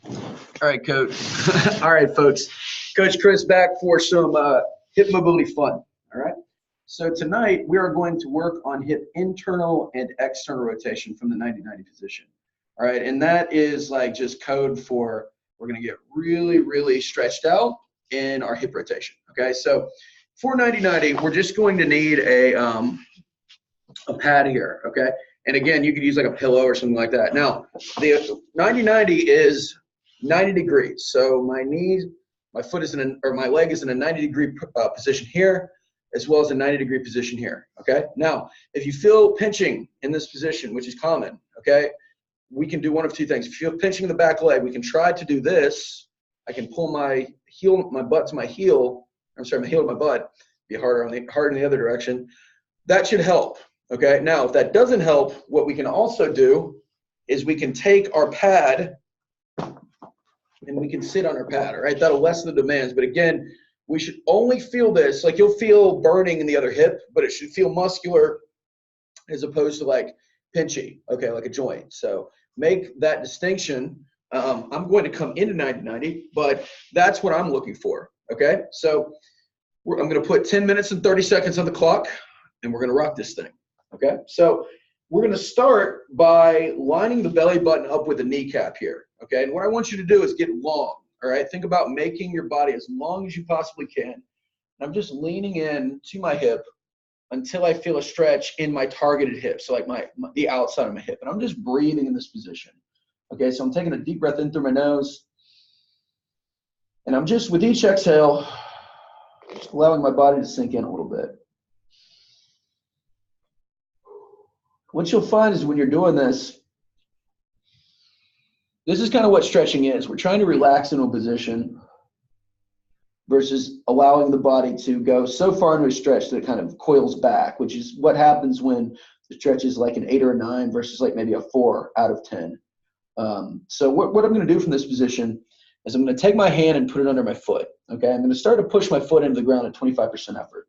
All right, Coach. All right, folks. Coach Chris back for some hip mobility fun. All right. So tonight we are going to work on hip internal and external rotation from the 90-90 position. All right, and that is like just code for we're going to get really, really stretched out in our hip rotation. Okay, so for 90-90, we're just going to need a pad here. Okay, and again, you could use like a pillow or something like that. Now, the 90-90 is 90 degrees. So my knees, my foot is in, or my leg is in a 90-degree position here, as well as a 90-degree position here. Okay. Now, if you feel pinching in this position, which is common, okay, we can do one of two things. If you feel pinching in the back leg, we can try to do this. I can pull my heel, my butt to my heel. I'm sorry, my heel to my butt. Be harder in the other direction. That should help. Okay. Now, if that doesn't help, what we can also do is we can take our pad and we can sit on our pad. All right. That'll lessen the demands. But again, we should only feel this. Like you'll feel burning in the other hip, but it should feel muscular as opposed to like pinchy. Okay. Like a joint. So make that distinction. I'm going to come into 90-90, but that's what I'm looking for. Okay. So I'm going to put 10 minutes and 30 seconds on the clock and we're going to rock this thing. Okay. So we're going to start by lining the belly button up with the kneecap here. Okay. And what I want you to do is get long. All right. Think about making your body as long as you possibly can. And I'm just leaning in to my hip until I feel a stretch in my targeted hip. So like the outside of my hip. And I'm just breathing in this position. Okay. So I'm taking a deep breath in through my nose. And I'm just, with each exhale, just allowing my body to sink in a little bit. What you'll find is when you're doing this, this is kind of what stretching is. We're trying to relax into a position versus allowing the body to go so far into a stretch that it kind of coils back, which is what happens when the stretch is like an 8 or a 9 versus like maybe a 4 out of 10. So what I'm going to do from this position is I'm going to take my hand and put it under my foot. Okay, I'm going to start to push my foot into the ground at 25% effort.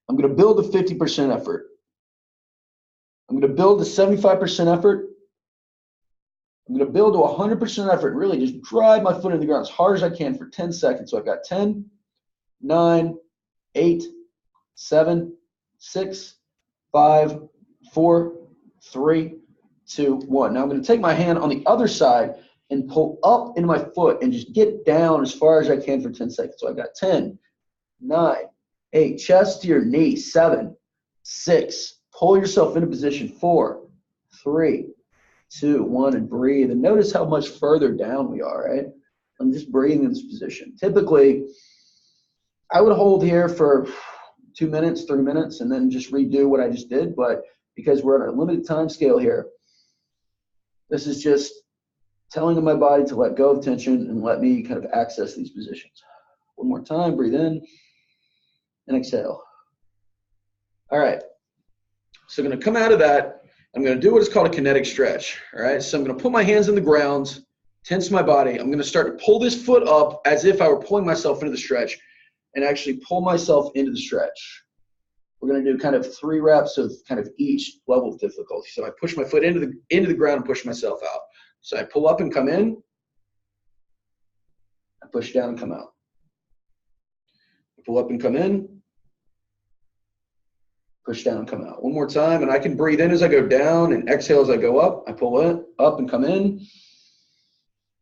I'm going to build a 50% effort. I'm going to build a 75% effort. I'm going to build to 100% effort, really just drive my foot in the ground as hard as I can for 10 seconds. So I've got 10, 9, 8, 7, 6, 5, 4, 3, 2, 1. Now I'm going to take my hand on the other side and pull up into my foot and just get down as far as I can for 10 seconds. So I've got 10, 9, 8, chest to your knee, 7, 6, pull yourself into position, 4, 3, 2, 1, and breathe. And notice how much further down we are, right? I'm just breathing in this position. Typically, I would hold here for 2 minutes, 3 minutes, and then just redo what I just did. But because we're on a limited time scale here, this is just telling my body to let go of tension and let me kind of access these positions. One more time, breathe in and exhale. All right. So I'm going to come out of that. I'm going to do what is called a kinetic stretch. All right. So I'm going to put my hands in the ground, tense my body. I'm going to start to pull this foot up as if I were pulling myself into the stretch and actually pull myself into the stretch. We're going to do kind of 3 reps of kind of each level of difficulty. So I push my foot into the ground and push myself out. So I pull up and come in. I push down and come out. I pull up and come in. Push down and come out. One more time, and I can breathe in as I go down and exhale as I go up. I pull in, up and come in.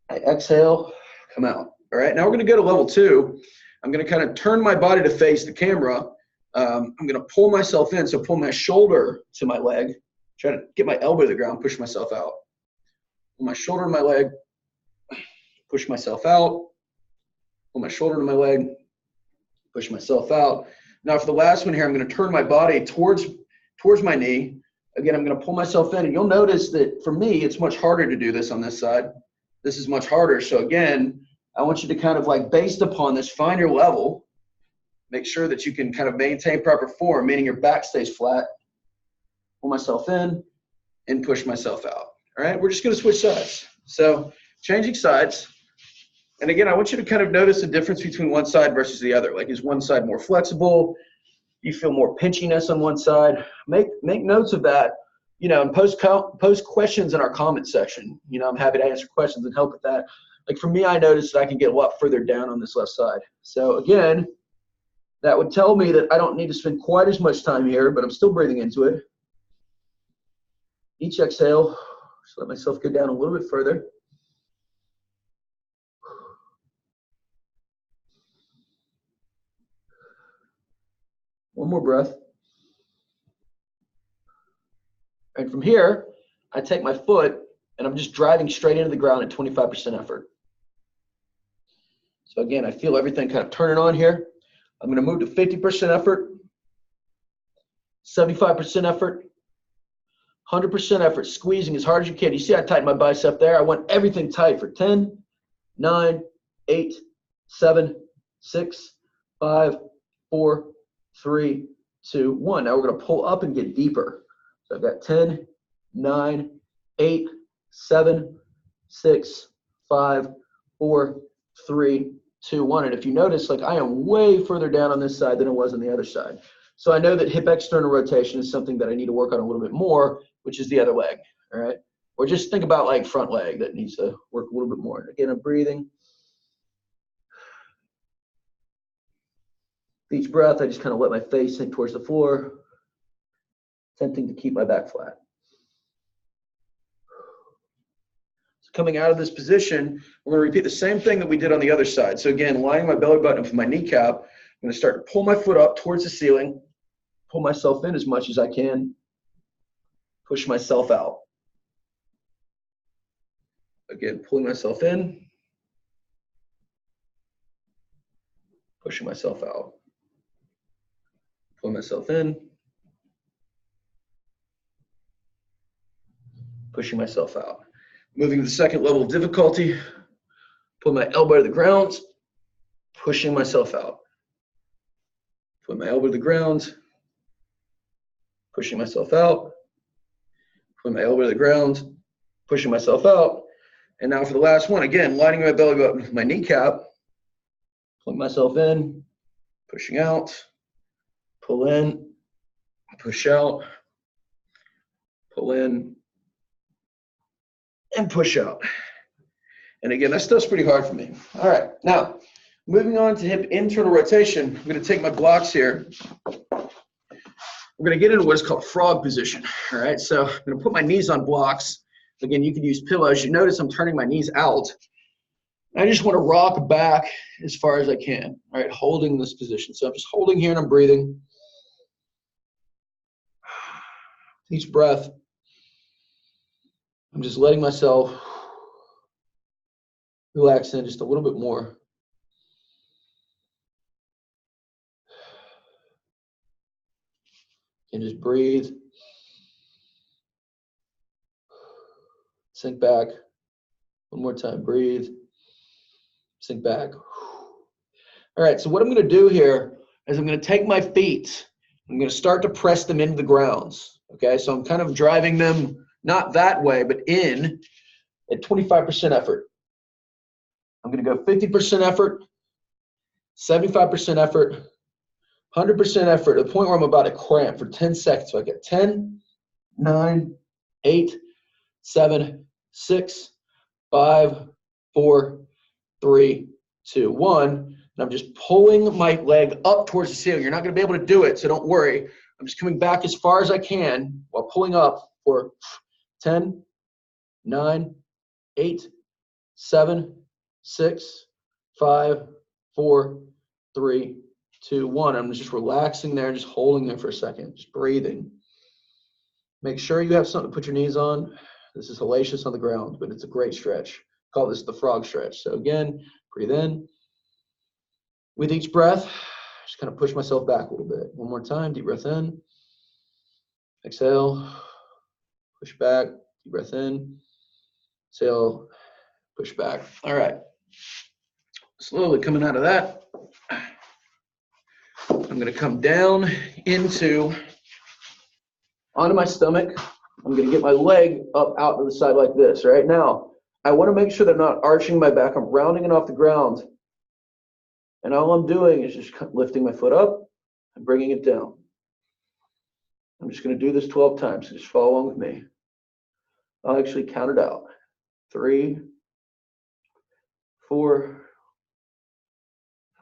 I exhale, come out. All right, now we're going to go to level 2. I'm going to kind of turn my body to face the camera. I'm going to pull myself in, so pull my shoulder to my leg, try to get my elbow to the ground, push myself out. Pull my shoulder to my leg, push myself out. Pull my shoulder to my leg, push myself out. Now for the last one here, I'm going to turn my body towards my knee. Again, I'm going to pull myself in, and you'll notice that for me, it's much harder to do this on this side. This is much harder. So again, I want you to kind of like based upon this, find your level. Make sure that you can kind of maintain proper form, meaning your back stays flat. Pull myself in and push myself out. All right, we're just going to switch sides. So changing sides. And again, I want you to kind of notice the difference between one side versus the other. Like, is one side more flexible? You feel more pinchiness on one side? Make notes of that. and post questions in our comment section. I'm happy to answer questions and help with that. Like for me, I noticed that I can get a lot further down on this left side. So again, that would tell me that I don't need to spend quite as much time here, but I'm still breathing into it. Each exhale, just let myself go down a little bit further. One more breath. And from here, I take my foot and I'm just driving straight into the ground at 25% effort. So again, I feel everything kind of turning on here. I'm going to move to 50% effort, 75% effort, 100% effort, squeezing as hard as you can. You see I tighten my bicep there. I want everything tight for 10, 9, 8, 7, 6, 5, 4, 3, 2, 1. Now we're going to pull up and get deeper. So I've got 10, 9, 8, 7, 6, 5, 4, 3, 2, 1. And if you notice, like I am way further down on this side than it was on the other side. So I know that hip external rotation is something that I need to work on a little bit more, which is the other leg, all right? Or just think about like front leg that needs to work a little bit more. Again, I'm breathing. Each breath, I just kind of let my face sink towards the floor, attempting to keep my back flat. So coming out of this position, we're going to repeat the same thing that we did on the other side. So again, lining my belly button with my kneecap, I'm going to start to pull my foot up towards the ceiling, pull myself in as much as I can, push myself out. Again, pulling myself in, pushing myself out. Pull myself in, pushing myself out. Moving to the second level of difficulty, put my elbow to the ground, pushing myself out. Put my elbow to the ground, pushing myself out. Put my elbow to the ground, pushing myself out. And now for the last one, again, lining my belly button with my kneecap, pulling myself in, pushing out, pull in, push out, pull in, and push out. And again, that stuff's pretty hard for me. All right, now moving on to hip internal rotation, I'm going to take my blocks here. We're going to get into what is called frog position. All right, so I'm going to put my knees on blocks. Again, you can use pillows. You notice I'm turning my knees out. I just want to rock back as far as I can. All right, holding this position. So I'm just holding here and I'm breathing. Each breath, I'm just letting myself relax in just a little bit more. And just breathe. Sink back. One more time, breathe. Sink back. All right, so what I'm going to do here is I'm going to take my feet. I'm going to start to press them into the grounds. Okay, so I'm kind of driving them not that way, but in at 25% effort. I'm going to go 50% effort, 75% effort, 100% effort to the point where I'm about to cramp for 10 seconds. So I get 10, 9, 8, 7, 6, 5, 4, 3, 2, 1. And I'm just pulling my leg up towards the ceiling. You're not going to be able to do it, so don't worry. I'm just coming back as far as I can while pulling up for 10, 9, 8, 7, 6, 5, 4, 3, 2, 1. I'm just relaxing there, just holding there for a second, just breathing. Make sure you have something to put your knees on. This is hellacious on the ground, but it's a great stretch. Call this the frog stretch. So again, breathe in. With each breath, just kind of push myself back a little bit. One more time, deep breath in. Exhale, push back, deep breath in. Exhale, push back. All right. Slowly coming out of that, I'm going to come down onto my stomach. I'm going to get my leg up out to the side like this. Right now, I want to make sure that I'm not arching my back. I'm rounding it off the ground. And all I'm doing is just lifting my foot up and bringing it down. I'm just going to do this 12 times. So just follow along with me. I'll actually count it out. 3, 4,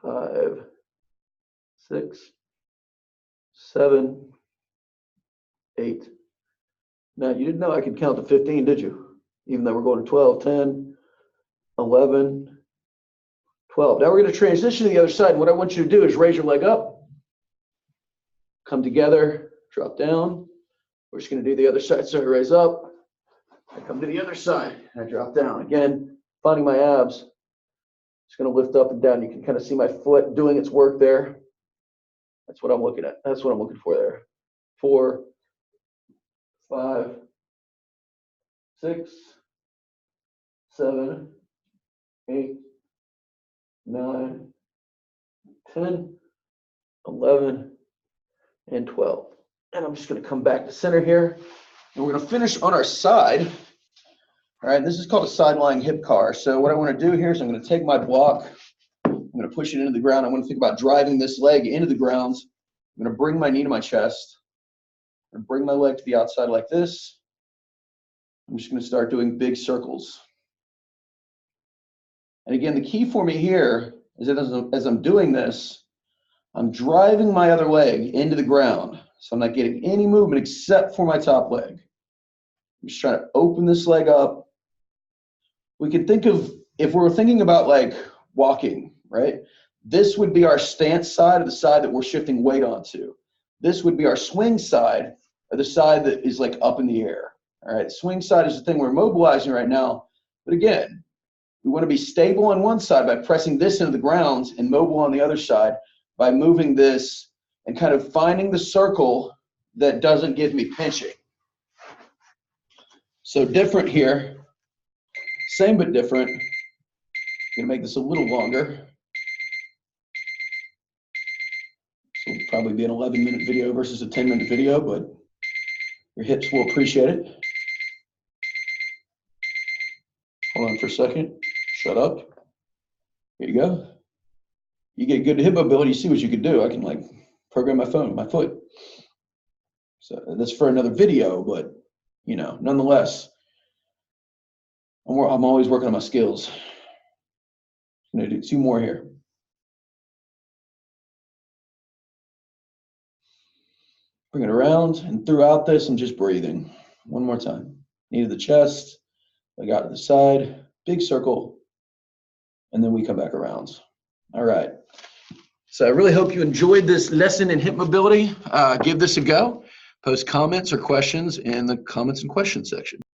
5, 6, 7, 8. Now, you didn't know I could count to 15, did you? Even though we're going to 12, 10, 11, 12. Now we're going to transition to the other side. And what I want you to do is raise your leg up, come together, drop down. We're just going to do the other side. So I raise up, I come to the other side, and I drop down. Again, finding my abs. Just going to lift up and down. You can kind of see my foot doing its work there. That's what I'm looking at. That's what I'm looking for there. 4, 5, 6, 7, 8, 9, 10, 11, and 12. And I'm just going to come back to center here. And we're going to finish on our side. All right, this is called a side lying hip car. So what I want to do here is I'm going to take my block. I'm going to push it into the ground. I want to think about driving this leg into the ground. I'm going to bring my knee to my chest. I'm going to bring my leg to the outside like this. I'm just going to start doing big circles. And again, the key for me here is that as I'm doing this, I'm driving my other leg into the ground. So I'm not getting any movement except for my top leg. I'm just trying to open this leg up. We can think of, if we're thinking about like walking, right? This would be our stance side, or the side that we're shifting weight onto. This would be our swing side, or the side that is like up in the air. All right, swing side is the thing we're mobilizing right now. But again, we want to be stable on one side by pressing this into the ground and mobile on the other side by moving this and kind of finding the circle that doesn't give me pinching. So different here. Same but different. I'm gonna make this a little longer. So it'll probably be an 11-minute video versus a 10-minute video, but your hips will appreciate it. Hold on for a second. Shut up. Here you go. You get good hip mobility, you see what you can do. I can like program my phone with my foot. So that's for another video, but you know, nonetheless, I'm always working on my skills. I'm gonna do 2 more here. Bring it around, and throughout this, I'm just breathing. 1 more time. Knee to the chest, leg out to the side, big circle, and then we come back around. All right. So I really hope you enjoyed this lesson in hip mobility. Give this a go. Post comments or questions in the comments and questions section.